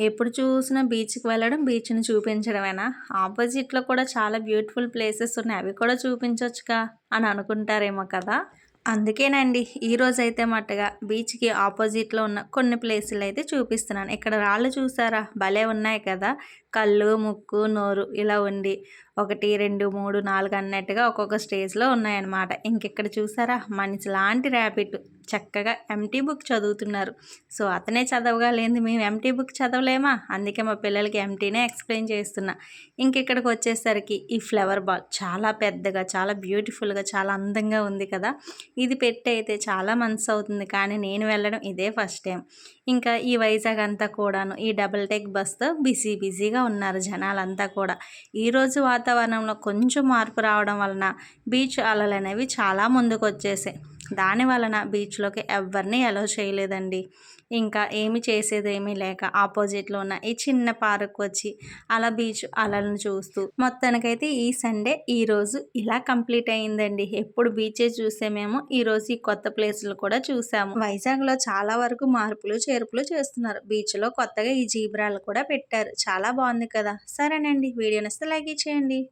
ఎప్పుడు చూసినా బీచ్‌కి వెళ్ళడం, బీచ్‌ని చూపించడమేనా? ఆపోజిట్‌లో కూడా చాలా బ్యూటిఫుల్ ప్లేసెస్ ఉన్నాయి. అవి కూడా చూపించొచ్చుగా అని అనుకుంటారేమో కదా! అందుకేనండి ఈరోజైతే మట్టుగా బీచ్‌కి ఆపోజిట్‌లో ఉన్న కొన్ని ప్లేసులైతే చూపిస్తున్నాను. ఇక్కడ రాళ్ళు చూసారా? భలే ఉన్నాయి కదా! కళ్ళు, ముక్కు, నోరు ఇలా ఉండి 1, 2, 3, 4 అన్నట్టుగా ఒక్కొక్క స్టేజ్‌లో ఉన్నాయన్నమాట. ఇంకిక్కడ చూసారా? మనిషిలాంటి ర్యాబిట్ చక్కగా ఎంప్టీ బుక్ చదువుతున్నారు. సో, అతనే చదవగలేంది మేము ఎంప్టీ బుక్ చదవలేమా? అందుకే మా పిల్లలకి ఎంప్టీనే ఎక్స్‌ప్లెయిన్ చేస్తున్నా. ఇంకిక్కడికొచ్చేసరికి ఈ ఫ్లవర్ బాల్ చాలా పెద్దగా, చాలా బ్యూటిఫుల్‌గా, చాలా అందంగా ఉంది కదా! ఇది పెట్టయితే చాలా మంత్స్ అవుతుంది. కానీ నేను వెళ్ళడం ఇదే ఫస్ట్ టైం. ఇంకా ఈ వైజాగ్ అంతా కూడాను ఈ డబుల్ డెక్ బస్‌తో బిజీగా ఉన్నారు జనాలంతా కూడా. ఈరోజు వాతావరణంలో కొంచెం మార్పు రావడం వలన బీచ్ అలలనేవి చాలా ముందుకొచ్చేసాయి. దాని వలన బీచ్‌లోకి ఎవ్వరిని అలో చేయలేదండి. ఇంకా ఏమి చేసేదేమీ లేక ఆపోజిట్‌లో ఉన్న ఈ చిన్న పార్క్‌కొచ్చి అలా బీచ్ అలలను చూస్తూ మొత్తానికైతే ఈ సండే ఈరోజు ఇలా కంప్లీట్ అయిందండి. ఎప్పుడు బీచే చూసామేమో ఈరోజు ఈ కొత్త ప్లేసులు కూడా చూసాము. వైజాగ్‌లో చాలా వరకు మార్పులు, చేర్పులు చేస్తున్నారు. బీచ్‌లో కొత్తగా ఈ జీబ్రాలు కూడా పెట్టారు. చాలా బాగుంది కదా! సరేనండి. వీడియో నచ్చితే లైక్ ఇచ్చేయండి.